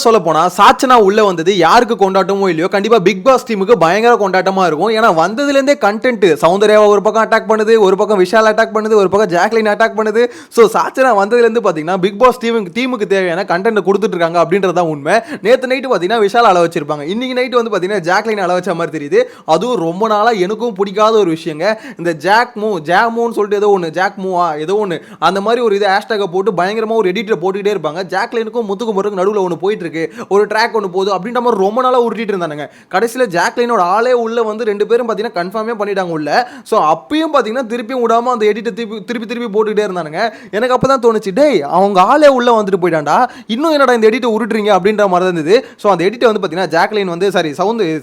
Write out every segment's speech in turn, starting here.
சொல்ல போனா சாச்சனா உள்ள வந்தது யாருக்கு கொண்டாட்டமோ இல்லையோ கண்டிப்பா பிக் பாஸ் டீமுக்கு பயங்கர கொண்டாட்டமா இருக்கும். ஏன்னா வந்ததுல இருந்தே கண்டென்ட் சௌந்தர்யாவை ஒரு பக்கம் அட்டாக் பண்ணுது, ஒரு பக்கம் விஷால் அட்டாக் பண்ணுது, ஒரு பக்கம் ஜாக்லின் அட்டாக் பண்ணுது. ஸோ சாச்சனா வந்ததுல இருந்து பாத்தீங்கன்னா பிக் பாஸ் டீமுக்கு தேவையான கண்டென்ட் கொடுத்துட்டு இருக்காங்க அப்படின்றதான் உண்மை. நேற்று நைட்டு பாத்தீங்கன்னா விஷால் அள வச்சிருப்பாங்க, இன்னைக்கு நைட்டு வந்து பாத்தீங்கன்னா ஜாக்லின் அள வச்ச மாதிரி தெரியுது. அதுவும் ரொம்ப நாளா எனக்கும் பிடிக்காத ஒரு விஷயங்க. இந்த ஜாக்மூன்னு சொல்லிட்டு ஏதோ ஒன்று ஜாக்மூவா ஏதோ ஒன்று அந்த மாதிரி ஒரு இது ஹேஷ்டாக போட்டு பயங்கரமா ஒரு எடிட்டர் போட்டுக்கிட்டே இருப்பாங்க. ஜாக்லினுக்கும் முத்துக்குமருக்கும் நடுவில் ஒன்று போயிட்டு இருக்கு, ஒரு ட்ராக் ஒன்று போகுது அப்படின்ற மாதிரி ரொம்ப நாளாக உருட்டிட்டு இருந்தானுங்க. கடைசியில் ஜாக்லினோட ஆளே உள்ள வந்து 2 பேரும் பார்த்தீங்கன்னா கன்ஃபார்மே பண்ணிட்டாங்க உள்ள. ஸோ அப்பயும் பார்த்தீங்கன்னா திருப்பியும் விடாமல் அந்த எடிட்டை திருப்பி போட்டுக்கிட்டே இருந்தானுங்க. எனக்கு அப்போ தான் தோணுச்சு, டேய் அவங்க ஆளே உள்ள வந்துட்டு போயிட்டான்டா, இன்னும் என்னடா இந்த எடிட்டை உருட்டுறீங்க அப்படின்ற மாதிரி இருந்தது. ஸோ அந்த எடிட்டை வந்து பார்த்தீங்கன்னா ஜாக்லின் வந்து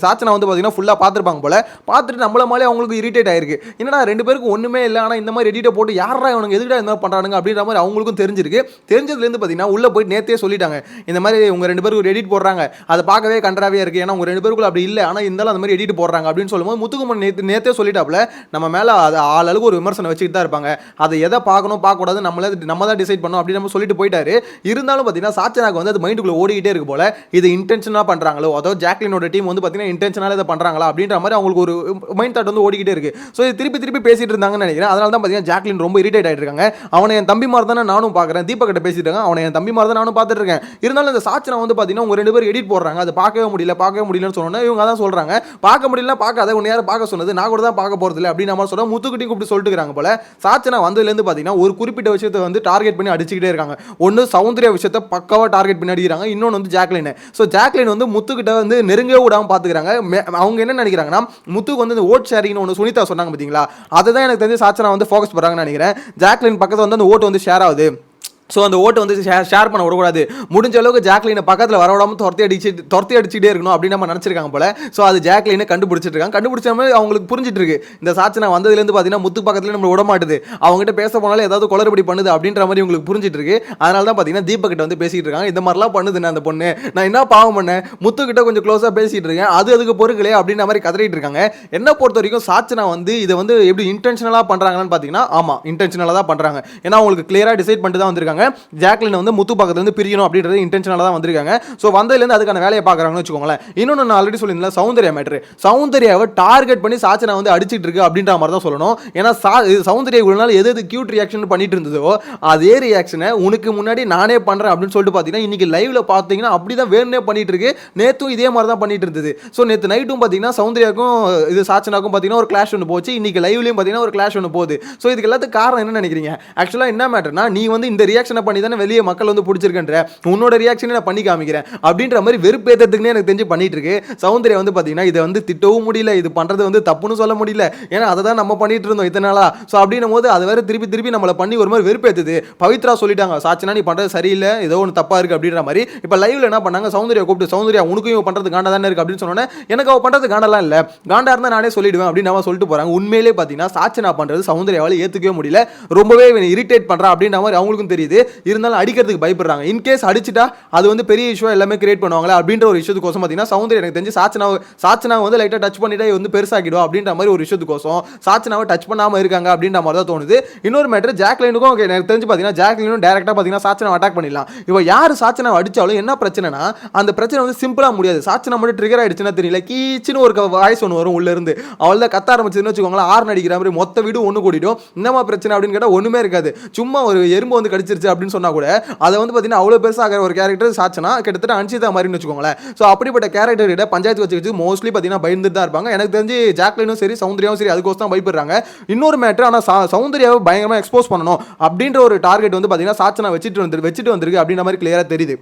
சாச்சனா வந்து பார்த்தீங்கன்னா ஃபுல்லாக பார்த்துருப்பாங்க போல. பார்த்துட்டு நம்மள மேலே அவங்களுக்கு இரிட்டேட் ஆயிருக்கு, என்னடா 2 பேருக்கு ஒன்றுமே இல்லை, ஆனால் இந்த மாதிரி எடிட்டை போட்டு யாரா இவனுங்க எதுக்கிட்ட இந்த மாதிரி பண்ணுறானுங்க அப்படின்ற மாதிரி அவங்களுக்கும் தெரிஞ்சிருக்கு. தெரிஞ்சதுலேருந்து பார்த்தீங்கன்னா உள்ள போயிட்டு நேற்றே சொல்லிட்டாங்க, இந்த மாதிரி உங்க 2 பேருக்கு ஒரு எடிட் போடுறாங்க, அதை பார்க்கவே கன்றாவே இருக்கு, ஏன்னா உங்க 2 பேருக்குள்ள அப்படி இல்லை, ஆனால் இருந்தாலும் அந்த மாதிரி எடிட் போடுறாங்க அப்படின்னு சொல்லும்போது முத்துக்குமன் நேற்றே சொல்லிட்டாப்ல, நம்ம மேலே ஆளுக்கு ஒரு விமர்சனம் வச்சுக்கிட்டு தான் இருப்பாங்க, அதை எதை பார்க்கணும் பார்க்கக்கூடாது நம்ம தான் டிசைட் பண்ணணும் அப்படின்னு நம்ம சொல்லிட்டு போயிட்டாரு. இருந்தாலும் பார்த்தீங்கன்னா சாச்சனாக்கு வந்து அது மைண்டுக்குள்ள ஓடிக்கிட்டே இருக்கு போல, இது இன்டென்ஷனாக பண்ணுறாங்களோ, அதாவது ஜாக்லினோட டீம் வந்து பார்த்தீங்கன்னா இன்டென்ஷனாக இதை பண்ணுறாங்களா அப்படின்ற மாதிரி அவங்களுக்கு ஒரு மைண்ட் தாட் வந்து ஓடிக்கிட்டே இருக்கு. ஸோ இது திருப்பி பேசிட்டு இருந்தாங்கன்னு நினைக்கிறேன். அதனால தான் பார்த்தீங்கன்னா ஜாக்லின் ரொம்ப இரிட்டேட் ஆகிட்டு இருக்காங்க. அவனை என் தம்பி மாதிரி தானே நானும் பார்க்குறேன், தீபக் கிட்ட பேசிட்டு இருக்காங்க, அவனை என் தம்பி மாதிரி தான் நானும் பார்த்துட்டு இருக்கேன். இருந்தாலும் இந்த சாச்சனா வந்து பார்த்தீங்கன்னா உங்க 2 பேர் எடிட் போடுறாங்க, அது பார்க்கவே முடியலன்னு சொன்னோன்னா இவங்க தான் சொல்றாங்க, பார்க்க முடியல பார்க்காத, உன்னை யாரும் பார்க்க சொன்னது, நான் கூட தான் பார்க்க போறது இல்லை அப்படின்னு நம்ம சொல்றோம். முத்துக்கிட்டையும் கூப்பிட்டு சொல்லிட்டு இருக்காங்க போல. சாச்சனா வந்ததுலேருந்து பார்த்தீங்கன்னா ஒரு குறிப்பிட்ட விஷயத்தை வந்து டார்கெட் பண்ணி அடிச்சுக்கிட்டே இருக்காங்க. ஒன்று சௌந்தர்யா விஷயத்தை பக்காவா டார்கெட் பண்ணி அடிக்கிறாங்க, இன்னொன்று வந்து ஜாக்லின். ஸோ ஜாக்லின் வந்து முத்துக்கிட்ட வந்து நெருங்கவே விடாமல் பார்த்துக்கிறாங்க. அவங்க என்ன நினைக்கிறாங்கன்னா முத்துக்கு வந்து ஓட் ஷேரிங்னு ஒன்று சுனிதா சொன்னாங்க பார்த்தீங்களா, அதை தான் எனக்கு தெரிஞ்சு சாச்சனா வந்து ஃபோக்கஸ் பண்ணுறாங்கன்னு நினைக்கிறேன். ஜாக்லின் பக்கத்தில் வந்து அந்த ஓட்டு வந்து ஷேர் ஆகுது. ஸோ அந்த ஓட்டை வந்து ஷேர் பண்ண விடக்கூடாது, முடிஞ்ச அளவுக்கு ஜாக்லினை பக்கத்தில் வரவிடாமல் துரத்தி அடிச்சுட்டே இருக்கணும் அப்படின்னு நம்ம நினச்சிருக்காங்க போல. ஸோ அது ஜாக்லினை கண்டுபிடிச்சிட்டு இருக்காங்க. கண்டுபிடிச்ச மாதிரி அவங்களுக்கு புரிஞ்சிட்டு இருக்கு, இந்த சாச்சனா வந்ததுலேருந்து பார்த்தீங்கன்னா முத்து பக்கத்தில் நம்ம விட மாட்டுது, அவங்ககிட்ட பேச போனாலும் ஏதாவது குளறுபடி பண்ணுது அப்படின்ற மாதிரி உங்களுக்கு புரிஞ்சிட்டு இருக்கு. அதனால தான் பார்த்தீங்கன்னா தீபக் கிட்ட வந்து பேசிட்டு இருக்காங்க, இந்த மாதிரிலாம் பண்ணுதுன்னு அந்த பொண்ணு, நான் என்ன பாவம் பண்ணேன், முத்துக்கிட்ட கொஞ்சம் க்ளோஸாக பேசிட்டு இருக்கேன், அதுக்கு பொறுக்கலையே அப்படின்ற மாதிரி கதறிட்டு இருக்காங்க. என்ன பொறுத்த வரைக்கும் சாச்சனா வந்து இதை வந்து எப்படி இன்டென்ஷனலாக பண்ணுறாங்கன்னு பார்த்தீங்கன்னா ஆமாம் இன்டென்ஷனலாக தான் பண்ணுறாங்க. ஏன்னா அவங்களுக்கு கிளியராக டிசைட் பண்ணிட்டு தான் வந்திருக்காங்க, ஜாக்லின் வந்து முத்து பக்கத்துல இருந்து பிரியணும் அப்படின்றது இன்டென்ஷனலா தான் வந்திருக்காங்க. சோ வந்ததுலேருந்து அதுக்கான வேலையை பார்க்கறாங்கன்னு வச்சுக்கோங்களேன். இன்னொன்று நான் ஆல்ரெடி சொல்லியிருந்தேன், சௌந்தர்யா மேட்ரு, சௌந்தர்யாவை டார்கெட் பண்ணி சாச்சனா வந்து அடிச்சிட்டு இருக்கு அப்படின்ற மாதிரி தான் சொல்லணும். ஏன்னா சௌந்தர்யா இவ்வளவு நாள் எது கியூட் ரியாக்ஷன் பண்ணிட்டு இருந்ததோ அதே ரியாக்ஷனை உனக்கு முன்னாடி நானே பண்றேன் அப்படின்னு சொல்லிட்டு பார்த்தீங்கன்னா இன்னைக்கு லைவ்ல பார்த்தீங்கன்னா அப்படிதான் வேணும்னே பண்ணிட்டு இருக்கு. நேத்தும் இதே மாதிரி தான் பண்ணிட்டு இருந்தது. ஸோ நேற்று நைட்டும் பார்த்தீங்கன்னா சௌந்தர்யாக்கும் இது சாச்சனாக்கும் பார்த்தீங்கன்னா ஒரு கிளாஷ் ஒன்று போச்சு, இன்னைக்கு லைவ்லயும் பார்த்தீங்கன்னா ஒரு கிளாஷ் ஒன்று போகுது. ஸோ இதுக்கு எல்லாத்துக்கும் காரணம் என்ன நினைக்கிறீங்க? ஆக்சுவலா என்ன மேட்டர்னா, நீ வந்து இந்த ரியாக்ஷனை பண்ணி தானே வெளியே மக்கள் வந்து பிடிச்சிருக்கன்ற, உன்னோட ரியாக்ஷனை நான் பண்ணி காமிக்கிறேன் அப்படின்ற மாதிரி வெறுப்பேற்றதுக்குன்னே எனக்கு தெரிஞ்சு பண்ணிட்டு இருக்கு. சௌந்தர்யா வந்து பார்த்தீங்கன்னா இதை வந்து திட்டவும் முடியல, இது பண்றது வந்து தப்புன்னு சொல்ல முடியல, ஏன்னா அதை தான் நம்ம பண்ணிட்டு இருந்தோம் இத்தனை நாளா. ஸோ அப்படின்னும் போது அது வேற திருப்பி நம்மளை பண்ணி ஒரு மாதிரி வெறுப்பேற்றுது. பவித்ரா சொல்லிட்டாங்க, சாச்சனா நீ பண்றது சரியில்லை, ஏதோ ஒன்று தப்பா இருக்கு அப்படின்ற மாதிரி. இப்போ லைவ்ல என்ன பண்ணாங்க, சௌந்தர்யா கூப்பிட்டு, சௌந்தர்யா உனக்கும் இவன் பண்றது காண்டா தானே இருக்கு அப்படின்னு சொன்னோன்னே, எனக்கு அவ பண்றது காண்டெல்லாம் இல்லை, காண்டா இருந்தால் நானே சொல்லிடுவேன் அப்படின்னு நம்ம சொல்லிட்டு போறாங்க. உண்மையிலே பார்த்தீங்கன்னா சாச்சனா பண்றது சௌந்தர்யாவால் ஏற்றுக்கவே முடியல, ரொம்பவே இரிட்டேட் பண்றா அப்படின்ற மாதிரி அவங்களுக்கும் தெரியுது. இருந்தாலும் அடிக்கிறதுக்கு பயப்படுறாங்க, இன்கேஸ் அடிச்சுட்டா அது வந்து பெரிய இஷ்யூ எல்லாமே கிரியேட் பண்ணுவாங்களா அப்படின்ற ஒரு விஷயத்துக்கோசம் பார்த்தீங்கன்னா சௌந்தர்யா எனக்கு தெரிஞ்சு சாச்சனாவை வந்து லைட்டாக டச் பண்ணிட்டா வந்து பெருசாகிடும் அப்படின்ற மாதிரி ஒரு விஷயத்துக்கோசம் சாச்சனாவை டச் பண்ணாமல் இருக்காங்க அப்படின்ற மாதிரி தான் தோணுது. இன்னொரு மேட்டர் ஜாக்லினுக்கும் எனக்கு தெரிஞ்சு பார்த்தீங்கன்னா ஜாக்லினும் டேரக்டாக பார்த்தீங்கன்னா சாச்சனாவை அட்டாக் பண்ணிடலாம். இப்போ யார் சாச்சனாவை அடிச்சாலும் என்ன பிரச்சனைனா, அந்த பிரச்சனை வந்து சிம்பிளாக முடியாது. சாச்சனா மட்டும் ட்ரிகர் ஆயிடுச்சுன்னா தெரியல, கீச்சுன்னு ஒரு வாய்ஸ் ஒன்று வரும் உள்ள இருந்து, அவள் தான் கத்த ஆரம்பிச்சதுன்னு வச்சுக்கோங்களேன், ஆறு அடிக்கிற மாதிரி மொத்த வீடு ஒன்று கூடிடும். என்னமா பிரச்சனை அப்படின்னு கேட்டால் ஒன்றுமே இருக்காது, சும்மா ஒரு எறும்பு வந்து கடிச்சிருச்சு அப்படின்னு சொன்னா கூட அதை வந்து பார்த்தீங்கன்னா அவ்வளோ பெருசாக ஒரு கேரக்டர் சாச்சனா கிட்டத்தட்ட அன்சிதா மாதிரின்னு வச்சுக்கோங்களேன். ஸோ அப்படிப்பட்ட கேரக்டர் பஞ்சாயத்து வச்சு மோஸ்ட்லி பார்த்தீங்கன்னா பயந்துட்டு தான் இருப்பாங்க. எனக்கு தெரிஞ்சு ஜாக்லினும் சரி சௌந்தர்யாவும் சரி அதுக்கோசம் தான் பயப்படுறாங்க. இன்னொரு மேட்டர், ஆனால் சௌந்தர்யாவை பயங்கரமாக எக்ஸ்போஸ் பண்ணணும் அப்படின்ற ஒரு டார்கெட் வந்து பார்த்தீங்கன்னா சாச்சனா வச்சுட்டு வந்திருக்கு அப்படின்ற மாதிரி கிளியராக தெரியுது.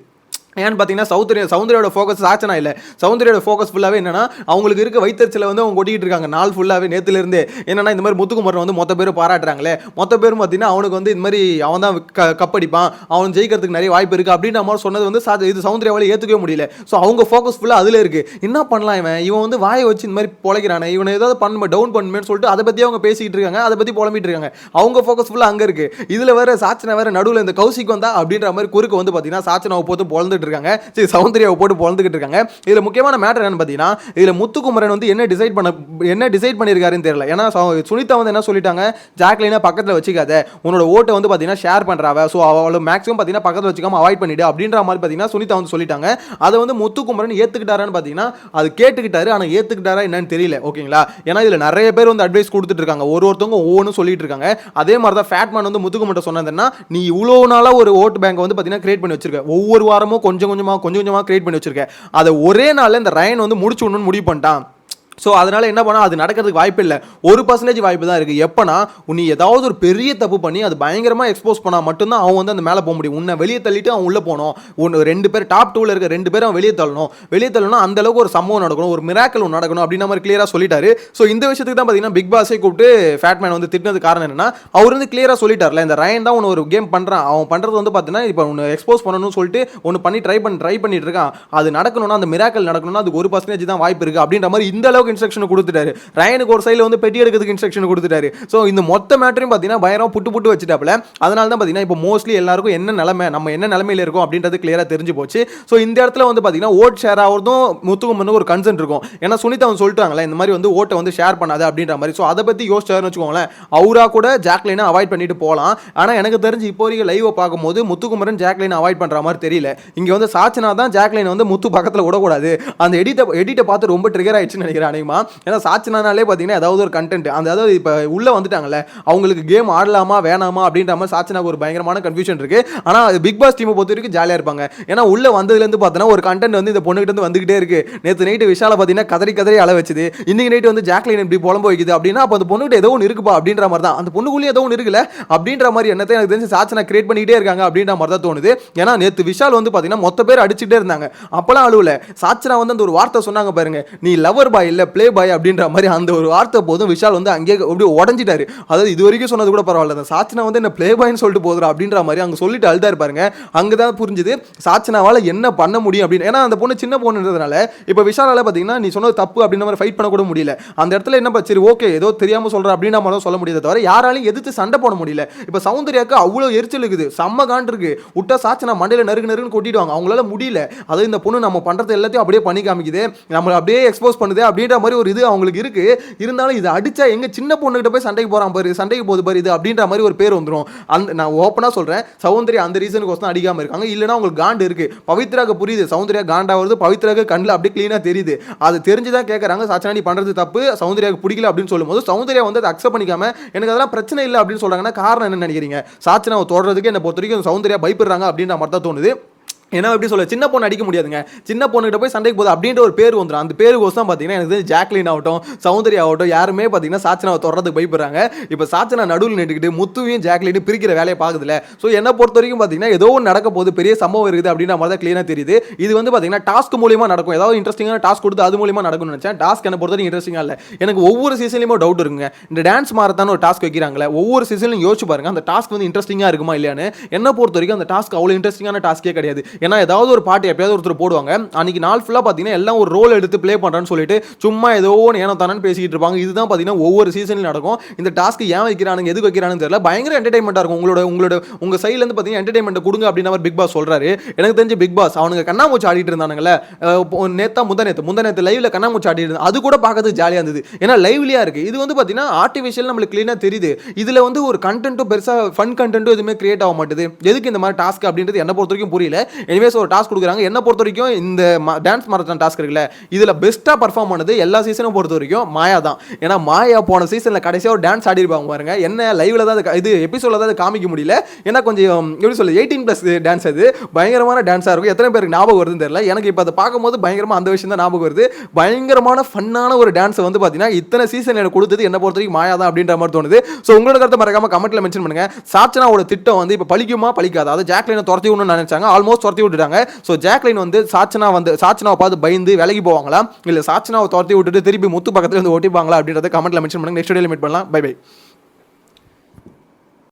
ஏன்னு பார்த்தீங்கன்னா சௌந்தர்யோட ஃபோக்கஸ் சாச்சனா இல்லை, சௌந்தர்யோட ஃபோக்கஸ் ஃபுல்லாகவே என்னன்னா அவங்களுக்கு இருக்க வைத்தறிச்சலை வந்து அவங்க கொட்டிக்கிட்டு இருக்காங்க நாள் ஃபுல்லாகவே. நேற்றுலேருந்து என்னன்னா இந்த மாதிரி முத்துக்குமரன் வந்து மொத்த பேரும் பாராட்டுறாங்களே, மொத்த பேரும் பார்த்தீங்கன்னா அவனுக்கு வந்து இந்த மாதிரி அவன் தான் கப்படிப்பான், அவன் ஜெயிக்கிறதுக்கு நிறைய வாய்ப்பு இருக்குது அப்படின்ற மாதிரி சொன்னது வந்து இது சௌந்தர்யாவால் ஏற்றுக்கவே முடியல. ஸோ அவங்க ஃபோக்கஸ் ஃபுல்லாக அதில் இருக்குது. என்ன பண்ணலாம், இவன் வந்து வாயை வச்சு இந்த மாதிரி பொழைக்கிறானே, இவனை ஏதாவது டவுன் பண்ணுமேன்னு சொல்லிட்டு அதை பற்றி அவங்க பேசிக்கிட்டு இருக்காங்க, அதை பற்றி புலம்பிட்டு இருக்காங்க. அவங்க ஃபோக்கஸ் ஃபுல்லாக அங்கே இருக்குது. இதில் வேறு சாச்சனா வேறு நடுவில் இந்த கௌசிக் வந்தா அப்படின்ற மாதிரி குறுக்கு வந்து பார்த்தீங்கன்னா சாச்சனாவை போட்டு பொழந்துட்டு பொழந்துக்கிட்டு இருக்காங்க. சரி, சௌந்தர்யாவை போட்டு பொழந்துக்கிட்டு இருக்காங்க. இதுல முக்கியமான மேட்டர் என்னன்னு பார்த்தீங்கன்னா, இதுல முத்துக்குமரன் வந்து என்ன டிசைட் பண்ணியிருக்காருன்னு தெரியல. ஏன்னா சுனிதா வந்து என்ன சொல்லிட்டாங்க, ஜாக்லினை பக்கத்தில் வச்சுக்காத, உன்னோட ஓட்டை வந்து பார்த்தீங்கன்னா ஷேர் பண்ணுறாவ, ஸோ அவளை மேக்ஸிமம் பார்த்தீங்கன்னா பக்கத்தில் வச்சுக்காம அவாய்ட் பண்ணிடு அப்படின்ற மாதிரி பார்த்தீங்கன்னா சுனிதா வந்து சொல்லிட்டாங்க. அதை வந்து முத்துக்குமரன் ஏற்றுக்கிட்டாரான்னு பார்த்தீங்கன்னா அது கேட்டுக்கிட்டாரு, ஆனால் ஏற்றுக்கிட்டாரா என்னன்னு தெரியல. ஓகேங்களா? ஏன்னா இதில் நிறைய பேர் வந்து அட்வைஸ் கொடுத்துட்டு இருக்காங்க, ஒருத்தவங்க ஒவ்வொன்றும் சொல்லிட்டு இருக்காங்க. அதே மாதிரி தான் ஃபேட்மேன் வந்து முத்துக்குமரன் சொன்னதுன்னா, நீ இவ்வளோ நாளாக ஒரு ஓட்டு பேங்க் வந்து பார்த்தீங்கன்னா கிரியேட் பண்ணி வச்சிருக்க, ஒவ்வொரு வாரமும் கொஞ்சம் கொஞ்சமாக கிரியேட் பண்ணி வச்சிருக்க, அதை ஒரே நாளில் இந்த ரயன் வந்து முடிச்சு விடணும்னு முடிவு பண்ணிட்டான். ஸோ அதனால் என்ன பண்ணால் அது நடக்கிறதுக்கு வாய்ப்பு இல்லை, 1% வாய்ப்பு தான் இருக்குது. எப்போனா நீ ஏதாவது ஒரு பெரிய தப்பு பண்ணி அது பயங்கரமாக எக்ஸ்போஸ் பண்ணால் மட்டும்தான் அவன் வந்து அந்த மேலே போக முடியும். உன்னை வெளியே தள்ளிட்டு அவன் உள்ளே போகணும். ஒன்று 2 பேர் டாப் 2ல் இருக்க 2 பேரும் அவன் வெளியே தள்ளணும். அந்த அளவுக்கு ஒரு சம்பவம் நடக்கணும், ஒரு மிராக்கல் ஒன்று நடக்கணும் அப்படின்ற மாதிரி கிளியராக சொல்லிட்டாரு. ஸோ இந்த விஷயத்துக்கு தான் பார்த்தீங்கன்னா பிக் பாஸை கூப்பிட்டு ஃபேட்மேன் வந்து திட்டினது காரணம் என்னன்னா, அவர் வந்து கிளியராக சொல்லிட்டார்ல, இந்த ரயன் தான் ஒன்று ஒரு கேம் பண்ணுறான், அவன் பண்ணுறது வந்து பார்த்தீங்கன்னா இப்போ ஒன்று எக்ஸ்போஸ் பண்ணணும்னு சொல்லிட்டு ஒன்று பண்ணி ட்ரை பண்ணிட்டு இருக்கான். அது நடக்கணும்னா, அந்த மிராக்கல் நடக்கணும்னா அதுக்கு 1% தான் வாய்ப்பு இருக்குது அப்படின்ற மாதிரி இந்த அளவுக்கு இன்ஸ்ட்ரக்ஷன் கொடுத்துட்டாரு. ரயனுக்கு ஒரு சைடில் வந்து பெட்டி எடுக்கிறதுக்கு இன்ஸ்ட்ரக்ஷன் கொடுத்துட்டாரு. ஸோ இந்த மொத்த மேட்டரையும் பார்த்தீங்கன்னா பயங்கரம் புட்டு வச்சுட்டாப்ல. அதனால தான் பார்த்தீங்கன்னா இப்போ மோஸ்ட்லி எல்லாருக்கும் என்ன நிலைமை, நம்ம என்ன நிலைமையில இருக்கோம் அப்படின்றது கிளியராக தெரிஞ்சு போச்சு. ஸோ இந்த இடத்துல வந்து பார்த்தீங்கன்னா ஓட் ஷேர் ஆகிறதும் முத்துக்குமரனுக்கு ஒரு கன்சர்ன் இருக்கும். ஏன்னா சுனிதா வந்து சொல்லிட்டாங்களே இந்த மாதிரி வந்து ஓட்டை வந்து ஷேர் பண்ணாது அப்படின்ற மாதிரி. ஸோ அதை பற்றி யோசிச்சாருன்னு வச்சுக்கோங்களேன், அவரா கூட ஜாக்லினை அவாய்ட் பண்ணிட்டு போகலாம். ஆனால் எனக்கு தெரிஞ்சு இப்போ வரைக்கும் லைவை பார்க்கும்போது முத்துக்குமரன் ஜாக்லினை அவாய்ட் பண்ணுற மாதிரி தெரியல. இங்கே வந்து சாச்சனா தான் ஜாக்லினை வந்து முத்து பக்கத்தில் விடக்கூடாது, அந்த எடிட்டை பார்த்து ரொம்ப ட்ரிகர் ஆயிடுச்சுன்னு நினைக்கிறேன் அனைமா. ஏன்னா சாச்சனாலே பார்த்தீங்கன்னா ஏதாவது ஒரு கண்டென்ட் அதாவது இப்போ உள்ளே வந்துட்டாங்கல்ல, அவங்களுக்கு கேம் ஆடலாமா வேணாமா அப்படின்ற மாதிரி சாச்சனாக்கு ஒரு பயங்கரமான கன்ஃபியூஷன் இருக்கு. ஆனால் பிக் பாஸ் டீமை பொறுத்த வரைக்கும் ஜாலியாக இருப்பாங்க. ஏன்னா உள்ளே வந்ததுலேருந்து பார்த்தோன்னா ஒரு கண்டென்ட் வந்து இந்த பொண்ணுகிட்ட இருந்து வந்துகிட்டே இருக்கு. நேற்று நைட்டு விஷால பார்த்தீங்கன்னா கதறி அழ வச்சுது, இன்னைக்கு நைட்டு வந்து ஜாக்லின் இப்படி புலம்ப வைக்குது அப்படின்னா அப்போ அந்த பொண்ணுகிட்ட ஏதோ ஒன்று இருக்குப்பா அப்படின்ற மாதிரி தான், அந்த பொண்ணுக்குள்ளேயே ஏதோ ஒன்று இருக்குல்ல அப்படின்ற மாதிரி என்னத்தை எனக்கு தெரிஞ்சு சாச்சனா கிரியேட் பண்ணிக்கிட்டே இருக்காங்க அப்படின்ற மாதிரி தான் தோணுது. ஏன்னா நேற்று விஷால் வந்து பார்த்தீங்கன்னா மொத்த பேர் அடிச்சுட்டே இருந்தாங்க, அப்பெல்லாம் அழுவல. சாச்சனா வந்து அந்த ஒரு வார்த்தை சொன்னாங்க பாருங்க, நீ லவர் பாய் இல்லை ப்ளே பாய் அப்படின்ற மாதிரி, அந்த ஒரு வார்த்தை போதும் விஷால் வந்து அங்கேயே அப்படியே உடஞ்சிட்டாரு. அதாவது இது வரைக்கும் சொன்னது கூட பரவாயில்ல, அந்த சாச்சனா வந்து என்ன ப்ளே பாய்னு சொல்லிட்டு போதுரா அப்படின்ற மாதிரி அங்கே சொல்லிட்டு அழுதா இருப்பாருங்க. அங்கே தான் புரிஞ்சுது சாச்சனாவால் என்ன பண்ண முடியும் அப்படின்னு. ஏன்னா அந்த பொண்ணு சின்ன பொண்ணுன்றதுனால இப்போ விஷாலால் பார்த்தீங்கன்னா நீ சொன்னது தப்பு அப்படின்ற மாதிரி ஃபைட் பண்ண கூட முடியல. அந்த இடத்துல என்ன சரி ஓகே ஏதோ தெரியாமல் சொல்கிற அப்படின்ற மாதிரி தான் சொல்ல முடியுது தவிர யாராலையும் எதிர்த்து சண்டை போட முடியல. இப்போ சௌந்தர்யாவுக்கு அவ்வளோ எரிச்சல் இருக்குது, செம்ம காண்டு இருக்கு, விட்டா சாச்சனா மண்டையில் நறுக்குன்னு கொட்டிடுவாங்க, அவங்களால முடியல. அதாவது இந்த பொண்ணு நம்ம பண்ணுறது எல்லாத்தையும் அப்படியே பண்ணி காமிக்குது, நம்மளை அப்படியே எக்ஸ்போஸ் பண்ணுது அப்படின்ற மாதிரி ஒரு இது அவங்களுக்கு இருக்கு. இருந்தாலும் இது அடிச்சா எங்க சின்ன பொண்ணுகிட்ட போய் சண்டைக்கு போறான் பாரு, சண்டைக்கு போகுது பாரு இது அப்படின்ற மாதிரி ஒரு பேர் வந்துடும். அந்த நான் ஓப்பனாக சொல்கிறேன், சௌந்தர்யா அந்த ரீசனுக்கு அடிக்காமல் இருக்காங்க. இல்லைனா உங்களுக்கு காண்டு இருக்கு. பவித்ராக்கு புரியுது சௌந்தர்யா காண்டா வருது, பவித்ராக்கு கண்ணில் அப்படியே கிளீனாக தெரியுது. அது தெரிஞ்சுதான் கேட்குறாங்க, சாச்சனா நீ பண்ணுறது தப்பு, சௌந்தர்யாவுக்கு பிடிக்கல அப்படின்னு சொல்லும்போது சௌந்தர்யா வந்து அதை அக்செப்ட் பண்ணிக்காம எனக்கு அதெல்லாம் பிரச்சனை இல்லை அப்படின்னு சொல்றாங்கன்னா காரணம் என்ன நினைக்கிறீங்க? சாச்சனாவை தொடர்றதுக்கு என்ன பொறுத்த வரைக்கும் சௌந்தர்யா பயப்படுறாங்க அப்படின்ற மாதிரி தான் தோணுது. ஏன்னா எப்படி சொல்ல, சின்ன பொண்ணு அடிக்க முடியாதுங்க, சின்ன பொண்ணுகிட்ட போய் சண்டைக்கு போகுது அப்படின்ற ஒரு பேர் வந்துடும். அந்த பேருக்கோசம் பார்த்தீங்கன்னா எனக்கு ஜாக்லின் ஆகட்டும் சௌந்தர்யா ஆகட்டும் யாருமே பார்த்தீங்கன்னா சாச்சனாவை தொடர்றதுக்கு பயப்படுறாங்க. இப்போ சாச்சனா நடுவில் நின்றுக்கிட்டு முத்துவையும் ஜாக்லினும் பிரிக்கிற வேலையை பார்க்குதுல. ஸோ என்னை பொறுத்த வரைக்கும் பார்த்தீங்கன்னா ஏதோ ஒன்று நடக்க போகுது, பெரிய சம்பவம் இருக்குது அப்படின்ற மாதிரி தான் கிளியராக தெரியுது. இது வந்து பார்த்தீங்கன்னா டாஸ்க் மூலியமாக நடக்கும், ஏதாவது இன்ட்ரெஸ்டிங்கான டாஸ்க் கொடுத்து அது மூலியமாக நடக்கும்னு நினச்சேன். டாஸ்க் என்ன பொறுத்த வரைக்கும் இன்ட்ரெஸ்டிங்காக இல்லை. எனக்கு ஒவ்வொரு சீசன்லையுமே டவுட் இருக்குங்க, இந்த டான்ஸ் மாரத்தான் ஒரு டாஸ்க் வைக்கிறாங்களே, ஒவ்வொரு சீசன்லையும் யோசிச்சு பாருங்க அந்த டாஸ்க் வந்து இன்ட்ரெஸ்டிங்காக இருக்குமா இல்லையான்னு. என்ன பொறுத்த வரைக்கும் அந்த டாஸ்க் அவ்வளோ இன்ட்ரெஸ்டிங்கான டாஸ்க்கே கிடையாது. ஏன்னா ஏதாவது ஒரு எப்பயாவது ஒருத்தர் போடுவாங்க, அன்னைக்கு நாள் ஃபுல்லா பாத்தீங்கன்னா எல்லாம் ஒரு ரோல் எடுத்து ப்ளே பண்றான்னு சொல்லிட்டு சும்மா ஏதோ ஏனோ தானன்னு பேசிட்டு இருப்பாங்க. இதுதான் பாத்தீங்கன்னா ஒவ்வொரு சீசன்ல நடக்கும். இந்த டாஸ்க் ஏன் வைக்கிறானுங்க எதுக்கு வைக்கிறானுன்னு தெரியல, பயங்கர என்டர்டைன்மெண்டா இருக்கும். உங்க சைடுல இருந்து பாத்தீங்கன்னா என்டர்டைன்மெண்ட் கொடுங்க அப்படின்னு பிக் பாஸ் சொல்றாரு. எனக்கு தெரிஞ்ச பிக் பாஸ் அவனுங்க கண்ணாமூச்சி ஆடிட்டு இருந்தானுங்களே, முந்தநேத்து லைவ்ல கண்ணாமூச்சி ஆடிட்டு இருந்தா அது கூட பார்க்கறதுக்கு ஜாலியா இருந்தது. ஏன்னா லைவ்லியா இருக்கு. இது வந்து பாத்தீங்கன்னா ஆர்டிஃபிஷியல் நம்மளுக்கு கிளீனா தெரியுது. இதுல வந்து ஒரு கண்டென்ட்டும் பெருசா ஃபன் கண்டென்ட்டும் எதுவுமே கிரியேட் ஆக மாட்டேது. எதுக்கு இந்த மாதிரி டாஸ்க் அப்படின்றது என்ன பொறுத்த வரைக்கும் புரியல. எனிவேஸ் ஒரு டாஸ்க் கொடுக்குறாங்க. என்ன பொறுத்த வரைக்கும் இந்த டான்ஸ் மாரத்தான் டாஸ்க் இருக்குல்ல, இதுல பெஸ்டா பெர்ஃபார்ம் பண்ணது எல்லா சீசனும் பொறுத்த வரைக்கும் மாயா தான். ஏன்னா மாயா போன சீசன்ல கடைசியா ஒரு டான்ஸ் ஆடி இருப்பாங்க பாருங்க, என்ன லைவ்ல தான் இது எபிசோட்ல தான் காமிக்க முடியல. ஏன்னா கொஞ்சம் எப்படி சொல்ல 18+ டான்ஸ், அது பயங்கரமான டான்ஸா இருக்கும். எத்தனை பேருக்கு ஞாபகம் வருதுன்னு தெரியல, எனக்கு இப்போ அதை பார்க்கும்போது பயங்கரமா அந்த விஷயம் தான் ஞாபகம் வருது. பயங்கரமான ஃபன்னான ஒரு டான்ஸ் வந்து பாத்தீங்கன்னா இத்தனை சீசன் எனக்கு கொடுத்தது என்ன பொறுத்த வரைக்கும் மாயா தான் அப்படின்ற மாதிரி தோணுது. ஸோ உங்களோட கருத்தை மறக்காம கமெண்ட்ல மென்ஷன் பண்ணுங்க. சாச்சனாவோட திட்டம் வந்து இப்போ பழிக்குமா பழிக்காது, அதாவது ஜாக்லினை துரத்தி விடணும்னு நினைச்சாங்க, ஆல்மோஸ்ட் துரத்தி விட்டுட்டாங்க. ஸோ ஜாக்லின் வந்து சாச்சனாவை பார்த்து பயந்து விலகி போவாங்களா, இல்ல சாச்சனாவை துரத்தி விட்டுட்டு திருப்பி முத்து பக்கத்துல வந்து ஓட்டிப்பாங்களா அப்படின்றத கமெண்ட்ல மென்ஷன் பண்ணுங்க. நெக்ஸ்ட் வீடியோல மீட் பண்ணலாம். Bye by.